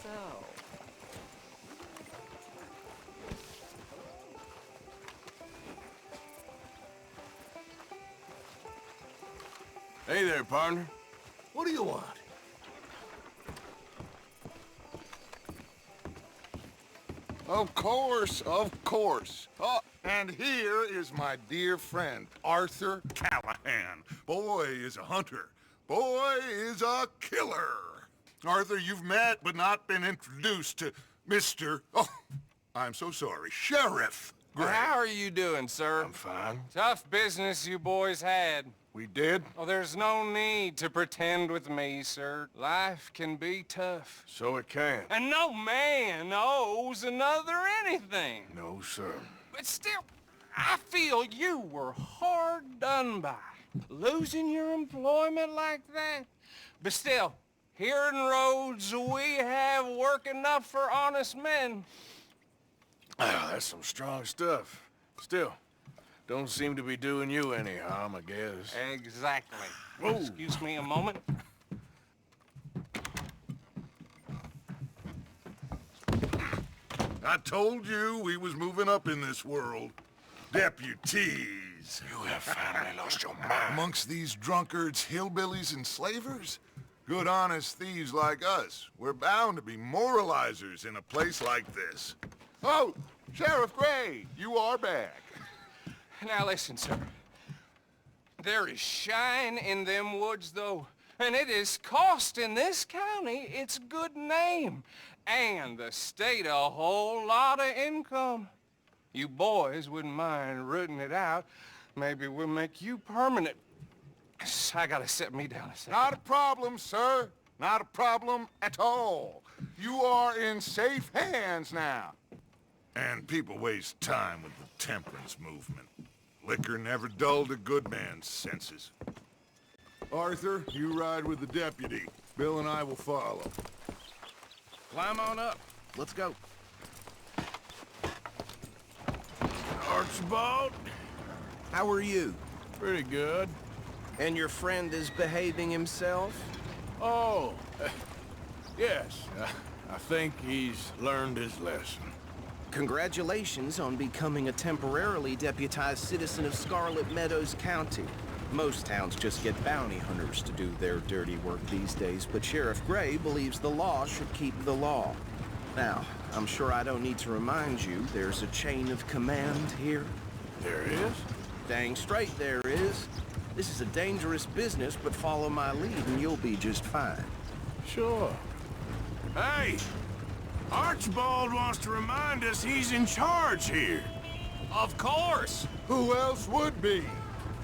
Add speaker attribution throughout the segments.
Speaker 1: So,
Speaker 2: Hey there, partner.
Speaker 3: What do you want?
Speaker 2: Of course, of course. Oh,
Speaker 3: And here is my dear friend, Arthur Callahan. Boy is a hunter. Boy is a killer. Arthur, you've met but not been introduced to Mr. Oh, I'm so sorry, Sheriff Gray.
Speaker 1: how are you doing, sir?
Speaker 2: I'm fine.
Speaker 1: Tough business you boys had.
Speaker 2: We did?
Speaker 1: Oh, there's no need to pretend with me, sir. Life can be tough.
Speaker 2: So it can.
Speaker 1: And no man owes another anything.
Speaker 2: No, sir.
Speaker 1: But still, I feel you were hard done by. Losing your employment like that. But still, here in Rhodes, we have work enough for honest men.
Speaker 2: Ah, that's some strong stuff. Still, don't seem to be doing you any harm, I guess.
Speaker 1: Exactly.
Speaker 2: Whoa.
Speaker 1: Excuse me a moment.
Speaker 3: I told you we was moving up in this world. Deputies.
Speaker 2: You have finally lost your mind.
Speaker 3: Amongst these drunkards, hillbillies, and slavers? Good honest thieves like us. We're bound to be moralizers in a place like this. Oh, Sheriff Gray, you are back.
Speaker 1: Now listen, sir. There is shine in them woods, though. And it is costing this county its good name. And the state a whole lot of income. You boys wouldn't mind rooting it out. Maybe we'll make you permanent. I gotta set me down a second.
Speaker 3: Not a problem, sir. Not a problem at all. You are in safe hands now. And people waste time with the temperance movement. Liquor never dulled a good man's senses. Arthur, you ride with the deputy. Bill and I will follow.
Speaker 4: Climb on up. Let's go.
Speaker 2: Archibald?
Speaker 4: How are you?
Speaker 2: Pretty good.
Speaker 4: And your friend is behaving himself?
Speaker 2: Oh, yes. I think he's learned his lesson.
Speaker 4: Congratulations on becoming a temporarily deputized citizen of Scarlet Meadows County. Most towns just get bounty hunters to do their dirty work these days, but Sheriff Gray believes the law should keep the law. Now, I'm sure I don't need to remind you there's a chain of command here.
Speaker 2: There is?
Speaker 4: Dang straight there is. This is a dangerous business, but follow my lead and you'll be just fine.
Speaker 2: Sure. Hey! Archibald wants to remind us he's in charge here.
Speaker 1: Of course!
Speaker 3: Who else would be?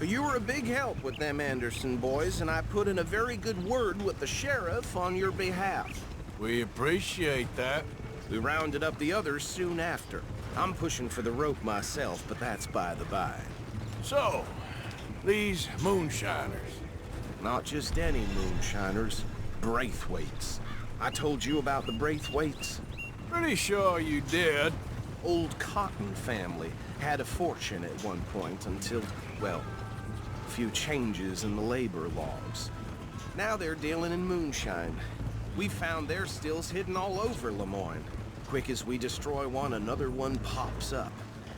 Speaker 4: You were a big help with them Anderson boys, and I put in a very good word with the sheriff on your behalf.
Speaker 2: We appreciate that.
Speaker 4: We rounded up the others soon after. I'm pushing for the rope myself, but that's by the by.
Speaker 2: So, these moonshiners.
Speaker 4: Not just any moonshiners, Braithwaites. I told you about the Braithwaites.
Speaker 2: Pretty sure you did.
Speaker 4: Old Cotton family had a fortune at one point until, well, a few changes in the labor laws. Now they're dealing in moonshine. We found their stills hidden all over Lemoyne. Quick as we destroy one, another one pops up.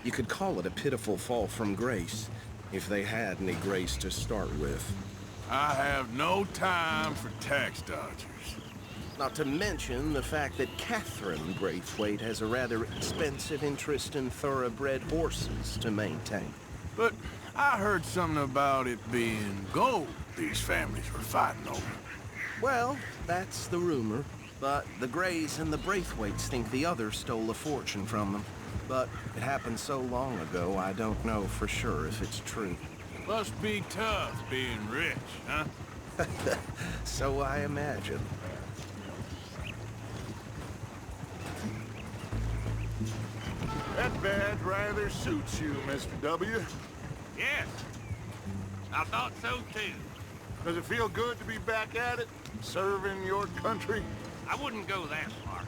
Speaker 4: You could call it a pitiful fall from grace, if they had any grace to start with.
Speaker 2: I have no time for tax dodgers.
Speaker 4: Not to mention the fact that Catherine Braithwaite has a rather expensive interest in thoroughbred horses to maintain.
Speaker 2: But I heard something about it being gold these families were fighting over.
Speaker 4: Well, that's the rumor. But the Grays and the Braithwaites think the others stole a fortune from them. But it happened so long ago, I don't know for sure if it's true.
Speaker 2: Must be tough being rich, huh?
Speaker 4: So I imagine.
Speaker 3: That badge rather suits you, Mr. W.
Speaker 5: Yes, I thought so too.
Speaker 3: Does it feel good to be back at it, serving your country?
Speaker 5: I wouldn't go that far.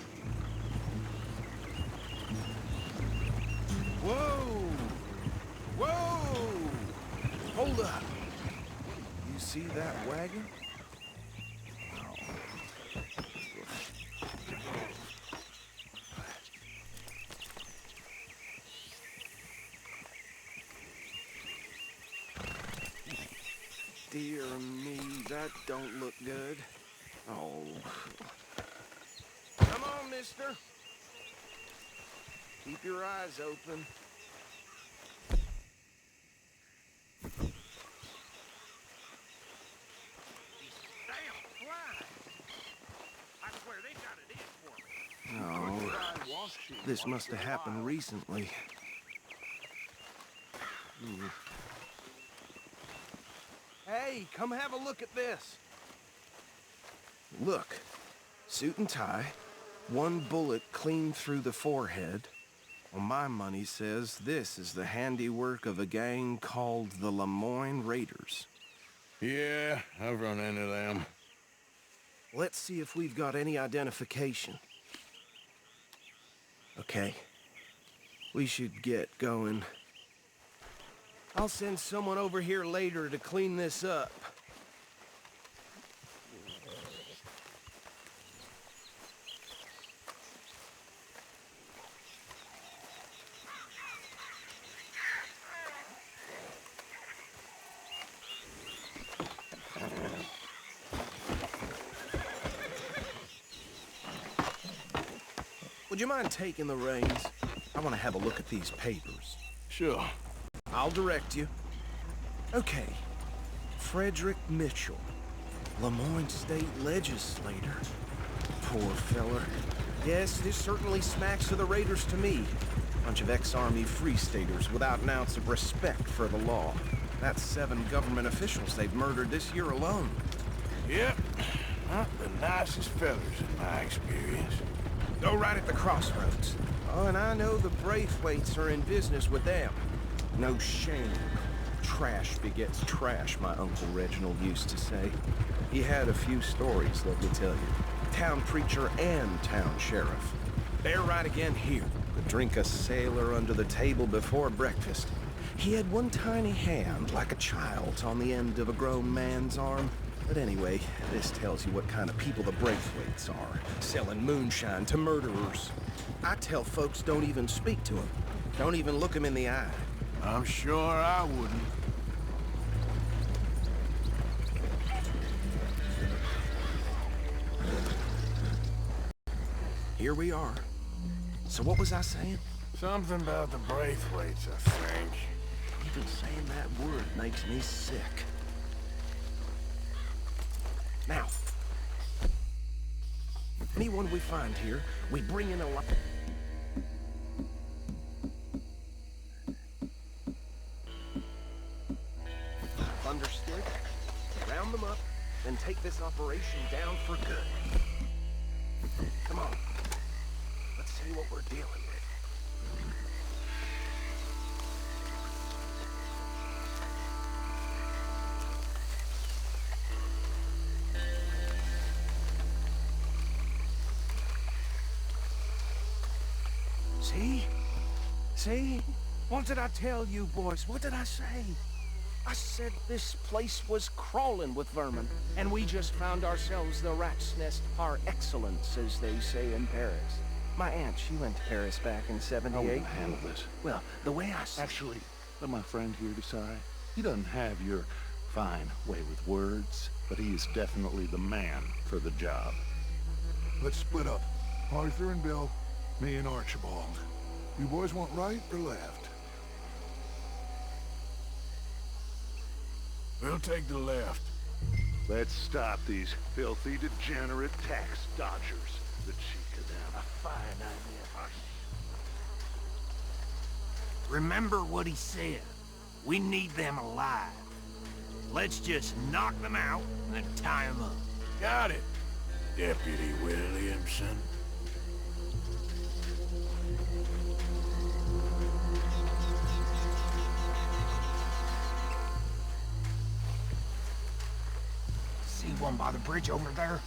Speaker 4: Whoa! Whoa! Hold up. You see that wagon? dear me, that don't look good. Oh. Come on, mister. Keep your eyes open.
Speaker 5: Damn, why? I swear they got it in for me.
Speaker 4: Oh, this must have happened recently. Hey, come have a look at this. Look, suit and tie, one bullet clean through the forehead. Well, my money says this is the handiwork of a gang called the Lemoyne Raiders.
Speaker 2: Yeah, I've run into them.
Speaker 4: Let's see if we've got any identification. Okay. We should get going. I'll send someone over here later to clean this up. Would you mind taking the reins? I want to have a look at these papers.
Speaker 2: Sure.
Speaker 4: I'll direct you. Okay. Frederick Mitchell, Lemoyne State Legislator. Poor feller. Yes, this certainly smacks of the Raiders to me. Bunch of ex-Army Free Staters without an ounce of respect for the law. That's 7 government officials they've murdered this year alone.
Speaker 2: Yep. Not the nicest fellas in my experience.
Speaker 4: Go right at the crossroads. Oh, and I know the Braithwaites are in business with them. No shame. Trash begets trash, my Uncle Reginald used to say. He had a few stories, let me tell you. Town preacher and town sheriff. They're right again here. Could drink a sailor under the table before breakfast. He had one tiny hand, like a child's, on the end of a grown man's arm. But anyway, this tells you what kind of people the Braithwaites are, selling moonshine to murderers. I tell folks don't even speak to them. Don't even look them in the eye.
Speaker 2: I'm sure I wouldn't.
Speaker 4: Here we are. So what was I saying?
Speaker 2: Something about the Braithwaites, I think.
Speaker 4: Even saying that word makes me sick. Now, anyone we find here, we bring in alive. Understood? Round them up, then take this operation down for good. Come on. Let's see what we're dealing with. See? See? What did I tell you, boys? What did I say? I said this place was crawling with vermin, and we just found ourselves the rat's nest par excellence, as they say in Paris. My aunt, she went to Paris back in '78.
Speaker 6: I will handle this.
Speaker 4: Well, the way I see
Speaker 6: Actually, let my friend here decide. He doesn't have your fine way with words, but he is definitely the man for the job.
Speaker 3: Let's split up. Arthur and Bill, me and Archibald. You boys want right or left?
Speaker 2: We'll take the left.
Speaker 6: Let's stop these filthy, degenerate tax dodgers. The cheek of them.
Speaker 5: A fine idea.
Speaker 7: Remember what he said. We need them alive. Let's just knock them out and then tie them up.
Speaker 2: Got it, Deputy Williamson.
Speaker 7: See one by the bridge over there?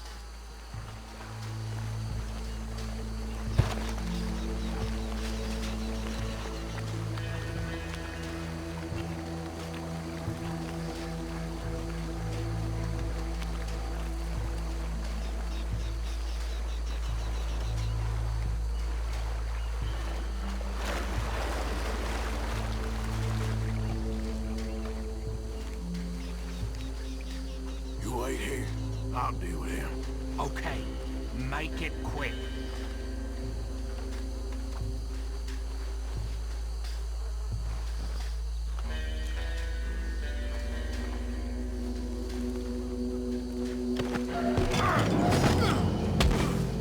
Speaker 3: I'll deal with him.
Speaker 7: Okay, make it quick.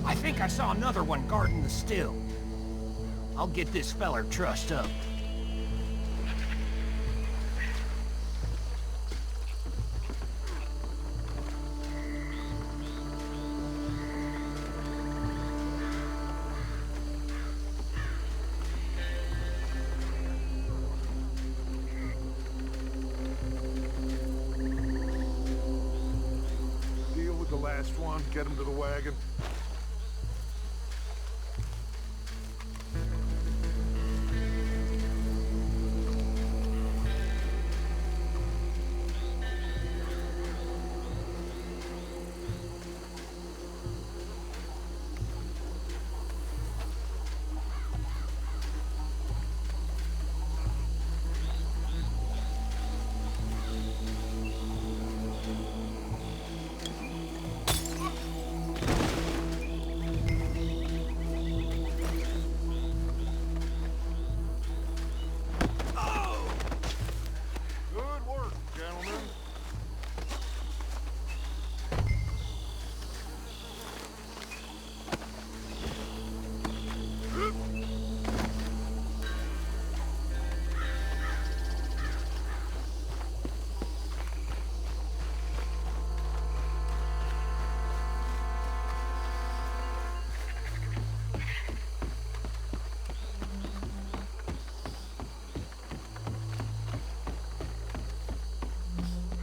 Speaker 7: I think I saw another one guarding the still. I'll get this feller trussed up.
Speaker 3: Deal with the last one, get him to the wagon. Good work, gentlemen.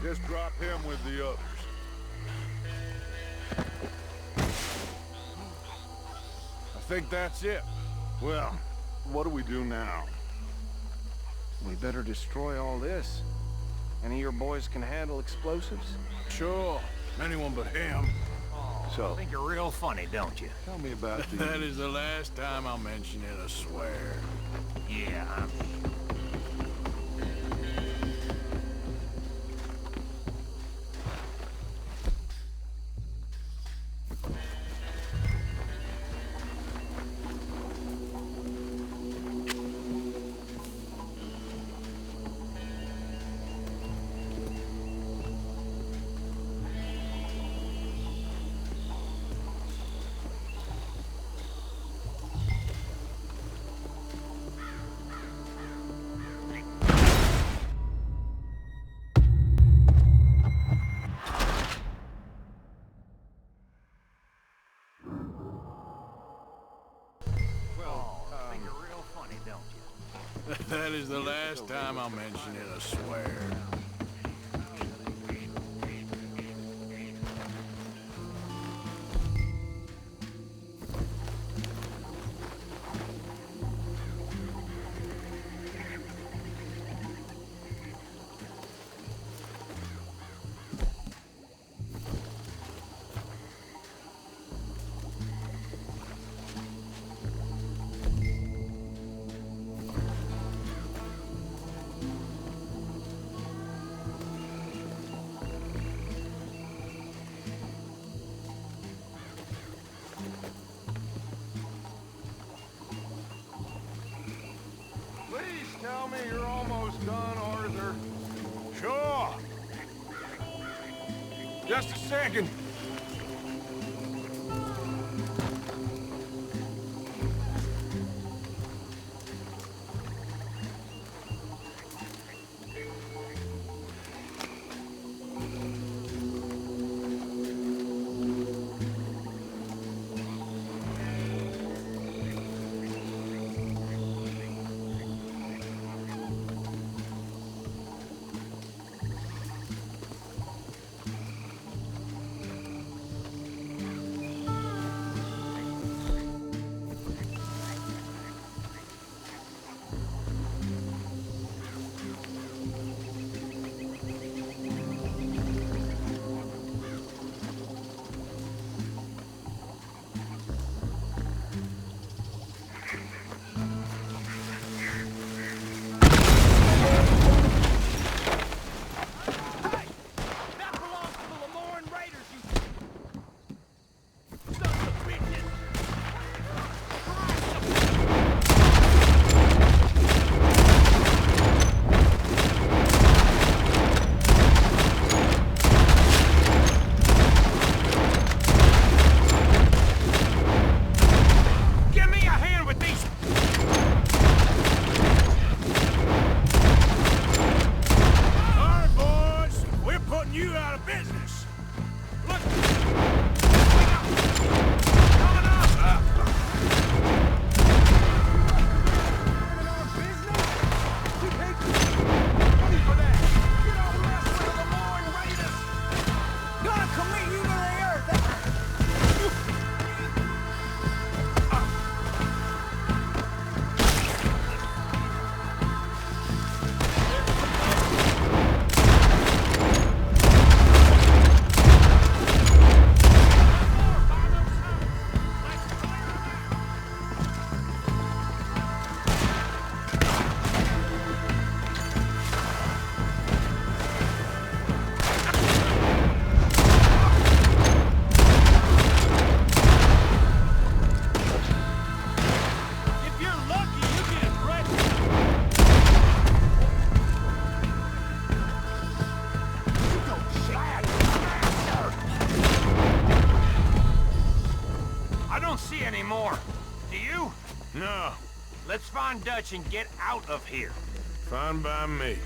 Speaker 3: Just drop him with the others. I think that's it. Well, what do we do now?
Speaker 4: We better destroy all this. Any of your boys can handle explosives?
Speaker 2: Sure. Anyone but him.
Speaker 7: I think you're real funny, don't you?
Speaker 3: Tell me about the...
Speaker 2: That is the last time I'll mention it, I swear.
Speaker 7: Yeah, I think you're real funny, don't you?
Speaker 2: That is the last time I'll mention it, I swear.
Speaker 3: Please tell me you're almost done, Arthur. Sure. Just a second.
Speaker 7: don't see any more. Do you?
Speaker 3: No,
Speaker 7: Let's find Dutch and get out of here.
Speaker 2: Fine by me.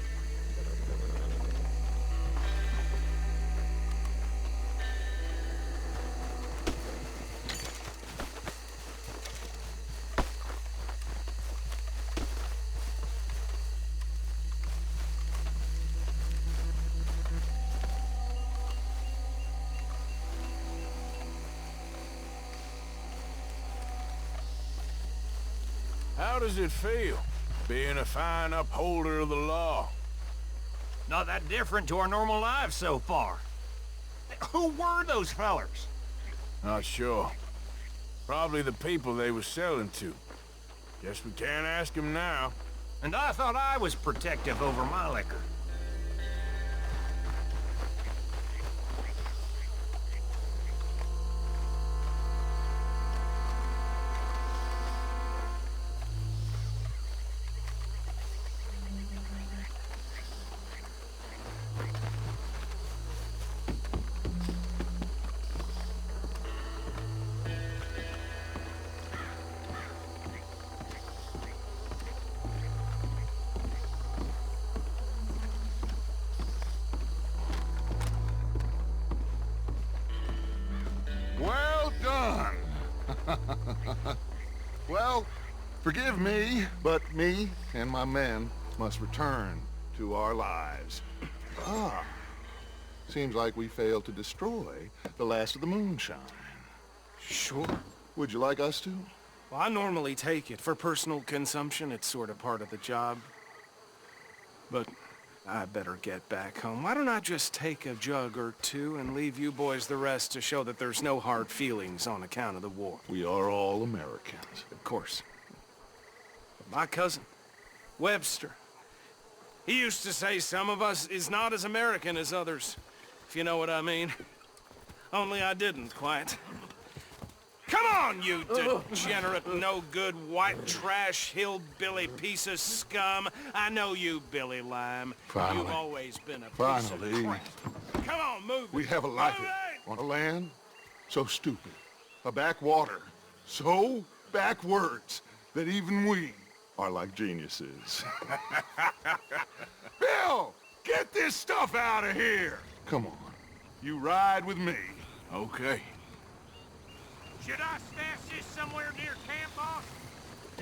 Speaker 2: How does it feel, being a fine upholder of the law?
Speaker 7: Not that different to our normal lives so far. Who were those fellers?
Speaker 2: Not sure. Probably the people they were selling to. Guess we can't ask them now.
Speaker 7: And I thought I was protective over my liquor.
Speaker 3: Well done. Well, forgive me, but me and my men must return to our lives. Ah, seems like we failed to destroy the last of the moonshine.
Speaker 4: Sure.
Speaker 3: Would you like us to?
Speaker 4: Well, I normally take it. For personal consumption, it's sort of part of the job. But I better get back home. Why don't I just take a jug or two and leave you boys the rest to show that there's no hard feelings on account of the war?
Speaker 3: We are all Americans.
Speaker 4: Of course. But my cousin, Webster, he used to say some of us is not as American as others, if you know what I mean. Only I didn't quite. Come on, you degenerate, no-good, white trash, hillbilly piece of scum. I know you, Billy Lime.
Speaker 3: Finally.
Speaker 4: You've always been a piece
Speaker 3: Finally.
Speaker 4: of crap. Come on, move
Speaker 3: We
Speaker 4: it.
Speaker 3: have a life
Speaker 4: Move it!
Speaker 3: on a land so stupid, a backwater so backwards that even we are like geniuses. Bill, get this stuff out of here! Come on, you ride with me.
Speaker 2: Okay.
Speaker 7: Should I stash this somewhere near camp, boss?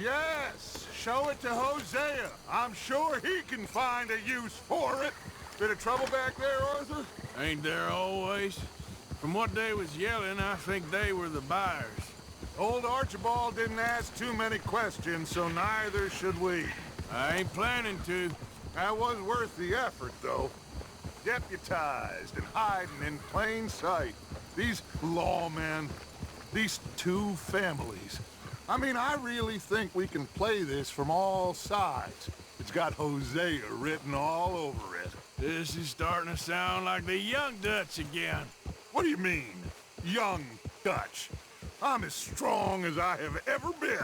Speaker 3: Yes, show it to Hosea. I'm sure he can find a use for it. Bit of trouble back there, Arthur?
Speaker 2: Ain't there always? From what they was yelling, I think they were the buyers.
Speaker 3: Old Archibald didn't ask too many questions, so neither should we.
Speaker 2: I ain't planning to.
Speaker 3: That was worth the effort, though. Deputized and hiding in plain sight. These lawmen, these two families. I mean, I really think we can play this from all sides. It's got Hosea written all over it.
Speaker 2: This is starting to sound like the Young Dutch again.
Speaker 3: What do you mean, young Dutch? I'm as strong as I have ever been.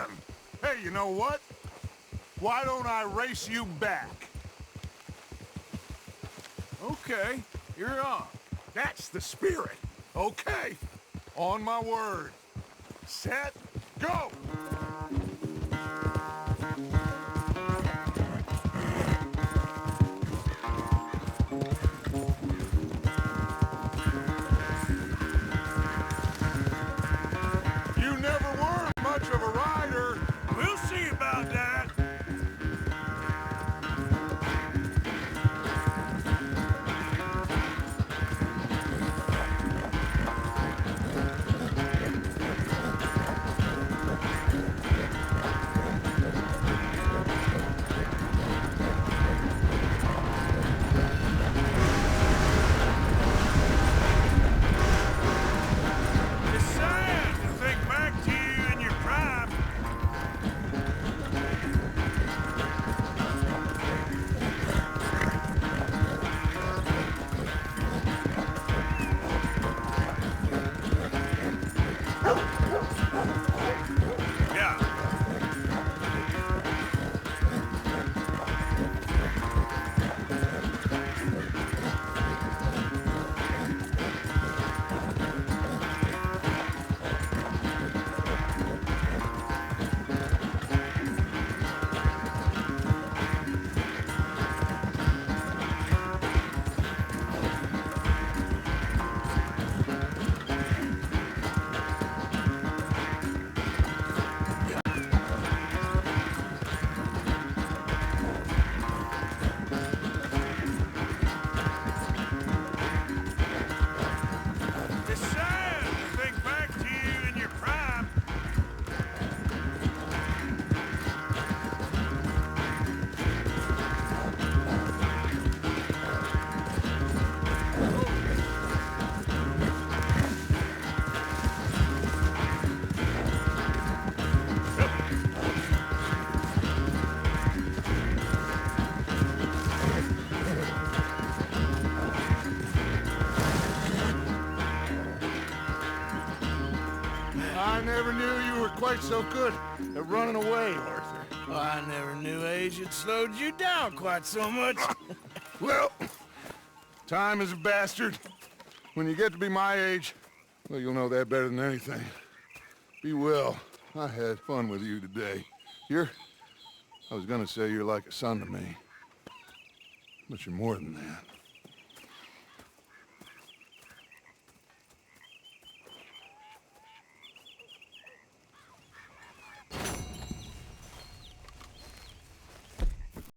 Speaker 3: Hey, you know what? Why don't I race you back?
Speaker 2: Okay, you're on.
Speaker 3: That's the spirit. Okay, on my word. Set, go! You never were much of a rider.
Speaker 7: We'll see about that.
Speaker 3: I never knew you were quite so good at running away, Arthur.
Speaker 2: Well, I never knew age had slowed you down quite so much.
Speaker 3: Well, time is a bastard. When you get to be my age, well, you'll know that better than anything. Be well. I had fun with you today. I was gonna say you're like a son to me. But you're more than that.